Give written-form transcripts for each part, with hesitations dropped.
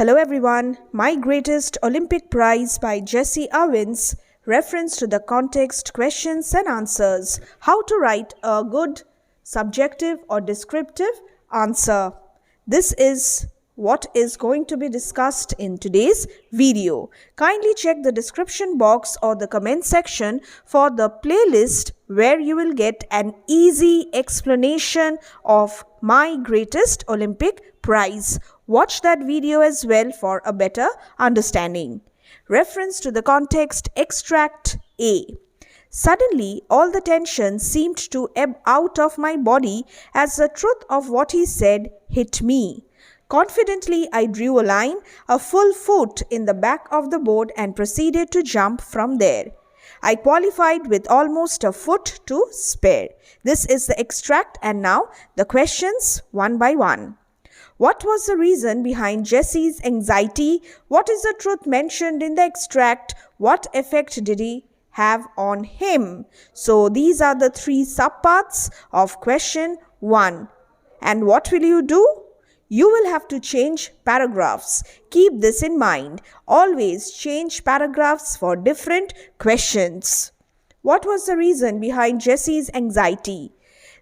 Hello everyone, My Greatest Olympic Prize by Jessie Owens, reference to the context, questions and answers, how to write a good subjective or descriptive answer. This is what is going to be discussed in today's video. Kindly check the description box or the comment section for the playlist where you will get an easy explanation of My Greatest Olympic Prize. Watch that video as well for a better understanding. Reference to the context, extract A. Suddenly, all the tension seemed to ebb out of my body as the truth of what he said hit me. Confidently, I drew a line, a full foot in the back of the board and proceeded to jump from there. I qualified with almost a foot to spare. This is the extract and now the questions one by one. What was the reason behind Jessie's anxiety? What is the truth mentioned in the extract? What effect did he have on him? So these are the three subparts of question 1. And what will you do? You will have to change paragraphs. Keep this in mind. Always change paragraphs for different questions. What was the reason behind Jessie's anxiety?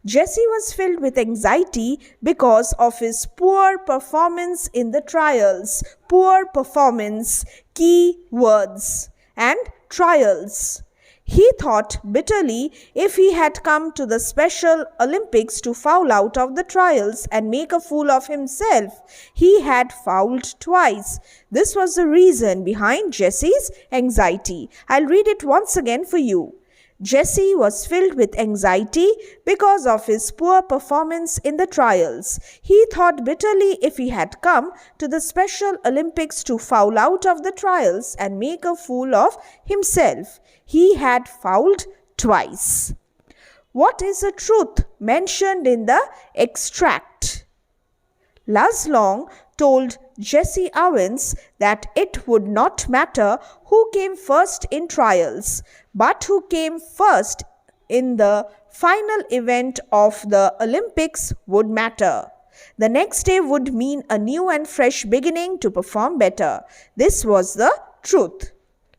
Jessie was filled with anxiety because of his poor performance in the trials. Poor performance, key words, and trials. He thought bitterly if he had come to the Special Olympics to foul out of the trials and make a fool of himself. He had fouled twice. This was the reason behind Jessie's anxiety. I'll read it once again for you. Jessie was filled with anxiety because of his poor performance in the trials. He thought bitterly if he had come to the Special Olympics to foul out of the trials and make a fool of himself. He had fouled twice. What is the truth mentioned in the extract? Laszlo told Jessie Owens that it would not matter who came first in trials, but who came first in the final event of the Olympics would matter. The next day would mean a new and fresh beginning to perform better. This was the truth.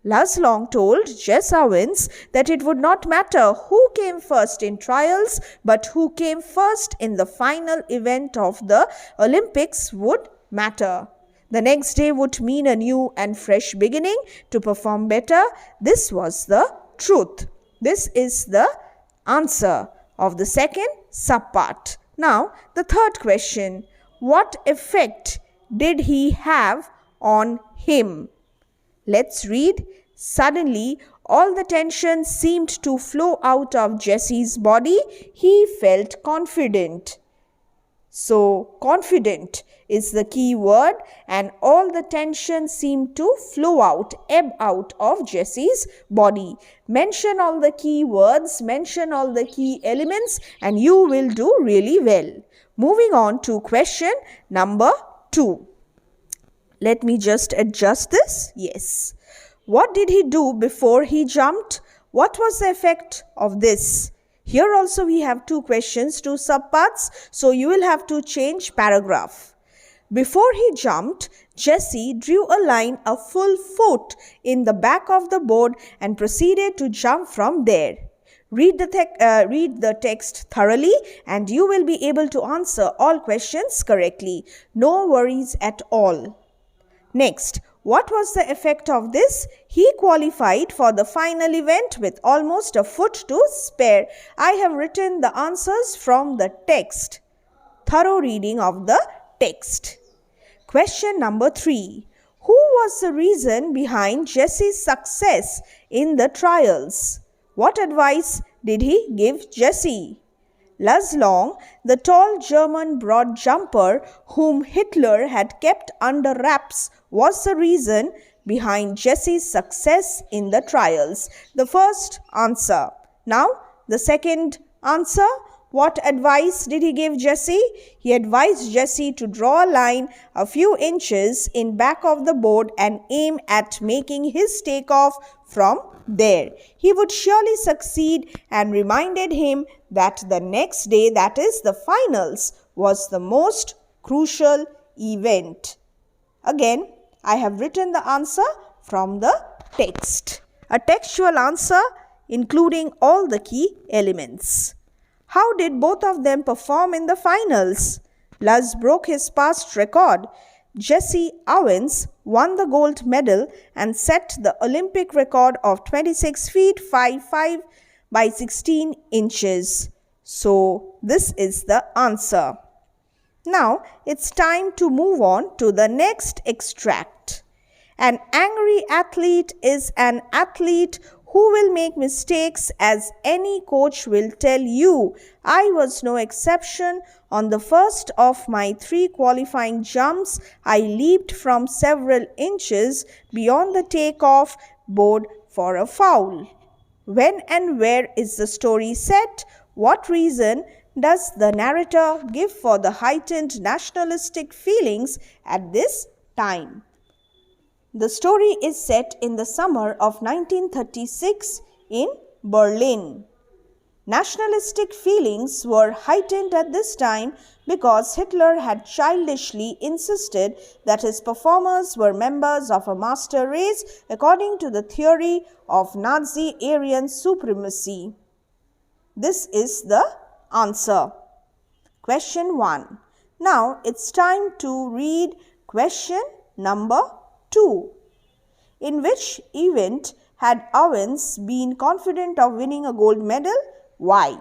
Laszlo told Jessie Owens that it would not matter who came first in trials, but who came first in the final event of the Olympics would matter. The next day would mean a new and fresh beginning to perform better. This was the truth. This is the answer of the second subpart. Now, the third question. What effect did he have on him? Let's read. Suddenly, all the tension seemed to flow out of Jessie's body. He felt confident. So, confident is the key word, and all the tension seemed to flow out, ebb out of Jessie's body. Mention all the key words, mention all the key elements, and you will do really well. Moving on to question number 2. Let me just adjust this. Yes. What did he do before he jumped? What was the effect of this? Here also we have two questions, two subparts, so you will have to change paragraph. Before he jumped, Jessie drew a line a full foot in the back of the board and proceeded to jump from there. Read the text thoroughly and you will be able to answer all questions correctly. No worries at all. Next, what was the effect of this? He qualified for the final event with almost a foot to spare. I have written the answers from the text. Thorough reading of the text. Question number 3. Who was the reason behind Jessie's success in the trials? What advice did he give Jessie? Laszlo, the tall German broad jumper whom Hitler had kept under wraps, was the reason behind Jessie's success in the trials. The first answer. Now, the second answer. What advice did he give Jessie? He advised Jessie to draw a line a few inches in back of the board and aim at making his takeoff from there. He would surely succeed and reminded him that the next day, that is the finals, was the most crucial event. Again, I have written the answer from the text. A textual answer including all the key elements. How did both of them perform in the finals? Luz broke his past record. Jessie Owens won the gold medal and set the Olympic record of 26 feet 5 by 16 inches. So, this is the answer. Now, it's time to move on to the next extract. An angry athlete is an athlete who will make mistakes, as any coach will tell you. I was no exception. On the first of my 3 qualifying jumps, I leaped from several inches beyond the takeoff board for a foul. When and where is the story set? What reason does the narrator give for the heightened nationalistic feelings at this time? The story is set in the summer of 1936 in Berlin. Nationalistic feelings were heightened at this time because Hitler had childishly insisted that his performers were members of a master race according to the theory of Nazi Aryan supremacy. This is the answer. Question 1. Now it's time to read question number 2. In which event had Owens been confident of winning a gold medal? Why?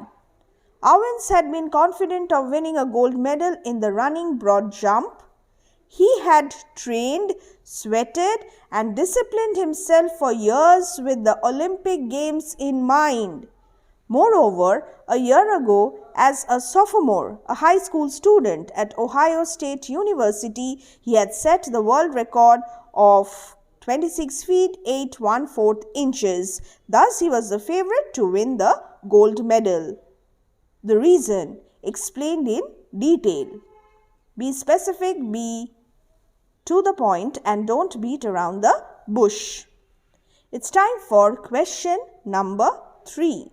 Owens had been confident of winning a gold medal in the running broad jump. He had trained, sweated, and disciplined himself for years with the Olympic Games in mind. Moreover, a year ago, as a sophomore, a high school student at Ohio State University, he had set the world record of 26 feet 8 1/4 inches. Thus, he was the favorite to win the gold medal. The reason explained in detail. Be specific, be to the point, and don't beat around the bush. It's time for question number 3.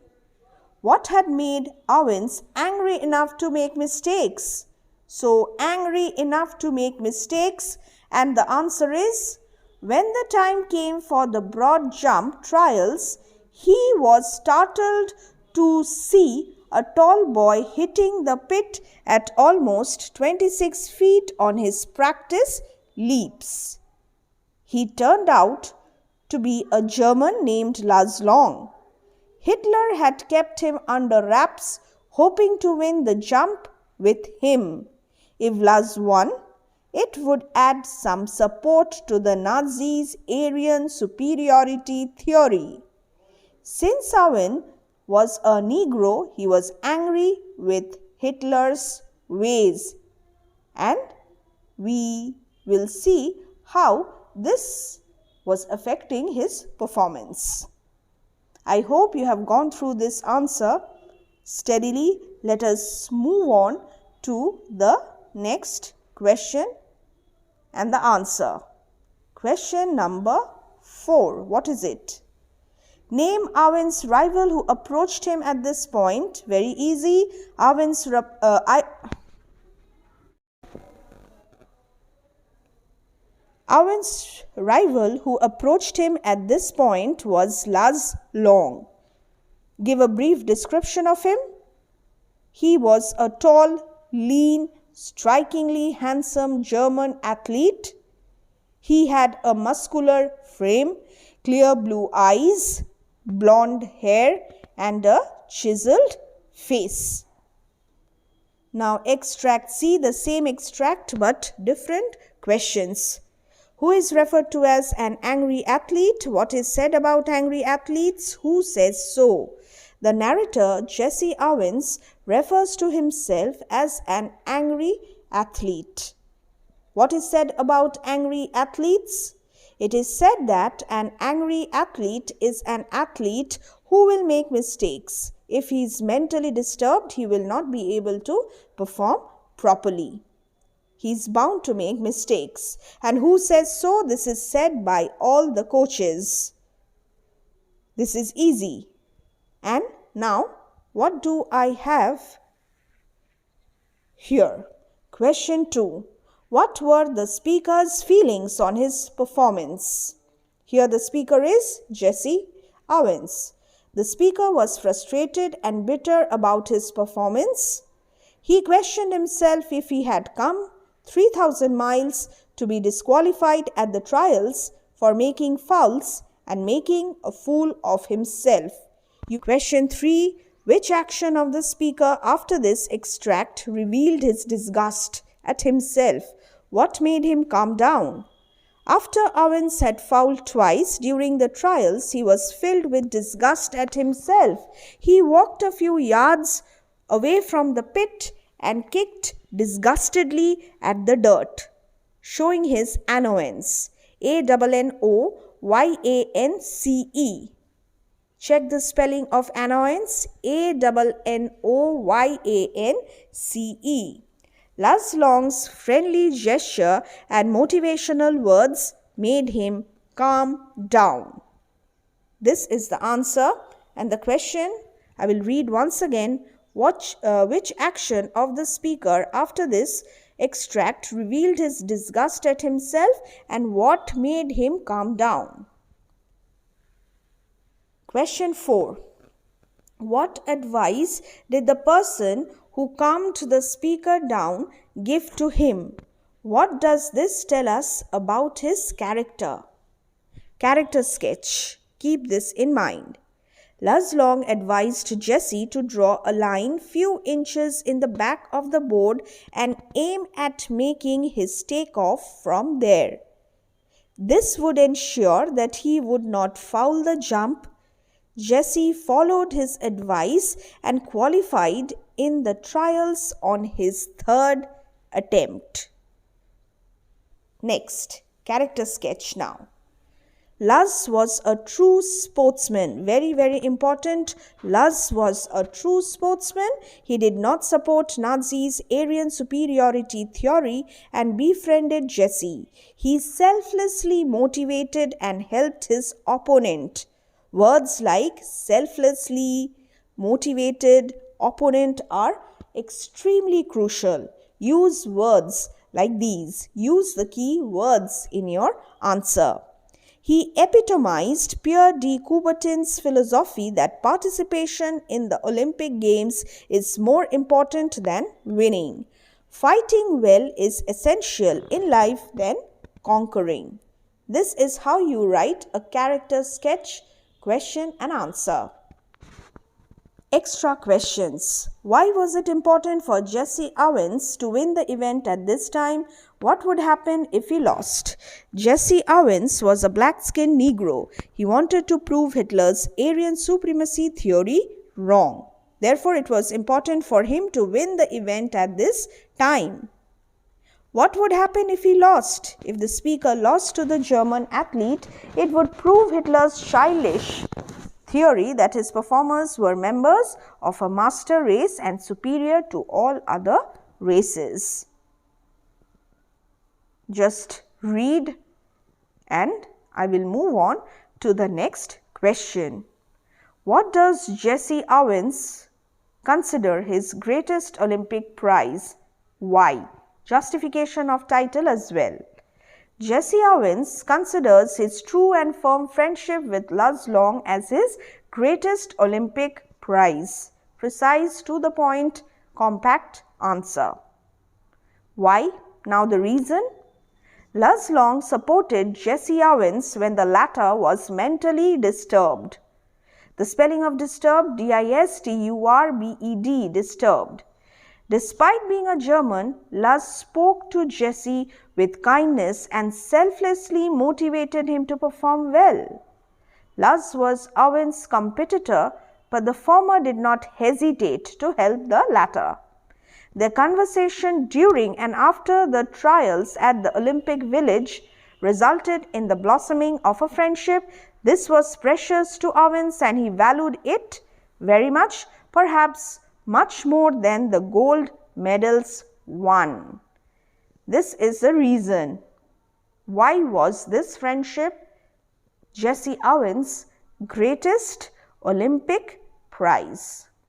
What had made Owens angry enough to make mistakes? So, angry enough to make mistakes, and the answer is, when the time came for the broad jump trials, he was startled to see a tall boy hitting the pit at almost 26 feet on his practice leaps. He turned out to be a German named Luz Long. Hitler had kept him under wraps, hoping to win the jump with him. If Luz won, it would add some support to the Nazis' Aryan superiority theory. Since Owens was a Negro, he was angry with Hitler's ways. And we will see how this was affecting his performance. I hope you have gone through this answer steadily. Let us move on to the next question and the answer. Question number 4. What is it? Name Owens' rival who approached him at this point. Very easy. Owens' rival who approached him at this point was Luz Long. Give a brief description of him. He was a tall, lean, strikingly handsome German athlete. He had a muscular frame, clear blue eyes, blonde hair, and a chiseled face. Now extract C, the same extract but different questions. Who is referred to as an angry athlete? What is said about angry athletes? Who says so? The narrator, Jessie Owens, refers to himself as an angry athlete. What is said about angry athletes? It is said that an angry athlete is an athlete who will make mistakes. If he is mentally disturbed, he will not be able to perform properly. He is bound to make mistakes. And who says so? This is said by all the coaches. This is easy. And now, what do I have here? Question 2. What were the speaker's feelings on his performance? Here the speaker is Jessie Owens. The speaker was frustrated and bitter about his performance. He questioned himself if he had come 3,000 miles to be disqualified at the trials for making fouls and making a fool of himself. Question 3. Which action of the speaker after this extract revealed his disgust at himself? What made him calm down? After Owens had fouled twice during the trials, he was filled with disgust at himself. He walked a few yards away from the pit and kicked disgustedly at the dirt, showing his annoyance. ANNOYANCE. Check the spelling of annoyance. ANNOYANCE. Luz Long's friendly gesture and motivational words made him calm down. This is the answer, and the question I will read once again. Which action of the speaker after this extract revealed his disgust at himself and what made him calm down? Question 4. What advice did the person who calmed the speaker down give to him? What does this tell us about his character? Character sketch. Keep this in mind. Luz Long advised Jessie to draw a line few inches in the back of the board and aim at making his takeoff from there. This would ensure that he would not foul the jump. Jessie followed his advice and qualified in the trials on his third attempt. Next, character sketch now. Luz was a true sportsman. Very, very important. Luz was a true sportsman. He did not support Nazis' Aryan superiority theory and befriended Jessie. He selflessly motivated and helped his opponent. Words like selflessly, motivated, opponent are extremely crucial. Use words like these. Use the key words in your answer. He epitomized Pierre de Coubertin's philosophy that participation in the Olympic Games is more important than winning. Fighting well is essential in life than conquering. This is how you write a character sketch, question and answer. Extra questions. Why was it important for Jessie Owens to win the event at this time? What would happen if he lost? Jessie Owens was a black-skinned Negro. He wanted to prove Hitler's Aryan supremacy theory wrong. Therefore, it was important for him to win the event at this time. What would happen if he lost? If the speaker lost to the German athlete, it would prove Hitler's childish theory that his performers were members of a master race and superior to all other races. Just read and I will move on to the next question. What does Jessie Owens consider his greatest Olympic prize? Why? Justification of title as well. Jessie Owens considers his true and firm friendship with Luz Long as his greatest Olympic prize. Precise, to the point, compact answer. Why? Now the reason. Luz Long supported Jessie Owens when the latter was mentally disturbed. The spelling of disturbed, D-I-S-T-U-R-B-E-D, disturbed. Despite being a German, Luz spoke to Jessie with kindness and selflessly motivated him to perform well. Luz was Owens' competitor, but the former did not hesitate to help the latter. Their conversation during and after the trials at the Olympic Village resulted in the blossoming of a friendship. This was precious to Owens and he valued it very much, perhaps much more than the gold medals won. This is the reason. Why was this friendship Jessie Owens' greatest Olympic prize?